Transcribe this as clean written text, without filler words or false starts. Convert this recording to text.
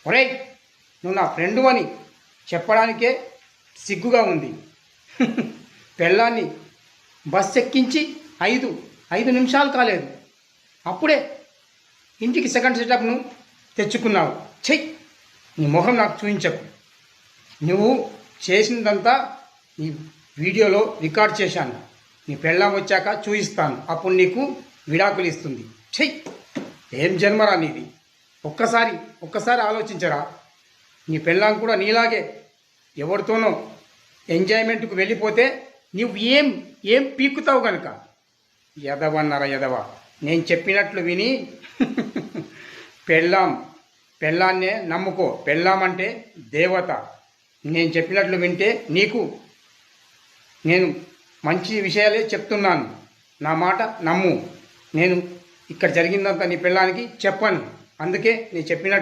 ఒరేయ్, నువ్వు నా ఫ్రెండు అని చెప్పడానికే సిగ్గుగా ఉంది. పెళ్ళాన్ని బస్ ఎక్కించి ఐదు నిమిషాలు కాలేదు, అప్పుడే ఇంటికి సెకండ్ సెటప్ను తెచ్చుకున్నావు. చెయ్యి, నీ మొహం నాకు చూపించకు. నువ్వు చేసినదంతా ఈ వీడియోలో రికార్డ్ చేశాను. నీ పెళ్ళాం వచ్చాక చూపిస్తాను, అప్పుడు నీకు విడాకులు ఇస్తుంది. చెయ్యి, ఏం జన్మరా నీది. ఒక్కసారి ఆలోచించరా. నీ పెళ్ళాం కూడా నీలాగే ఎవరితోనో ఎంజాయ్మెంట్కు వెళ్ళిపోతే నువ్వు ఏం పీకుతావు కనుక. ఎదవన్నర ఎదవ. నేను చెప్పినట్లు విని పెళ్ళాన్నే నమ్ముకో. పెళ్ళాం అంటే దేవత. నేను చెప్పినట్లు వింటే నేను మంచి విషయాలే చెప్తున్నాను. నా మాట నమ్ము. నేను ఇక్కడ జరిగిందంతా నీ పెళ్ళానికి చెప్పను. అందుకే నేను చెప్పినట్టు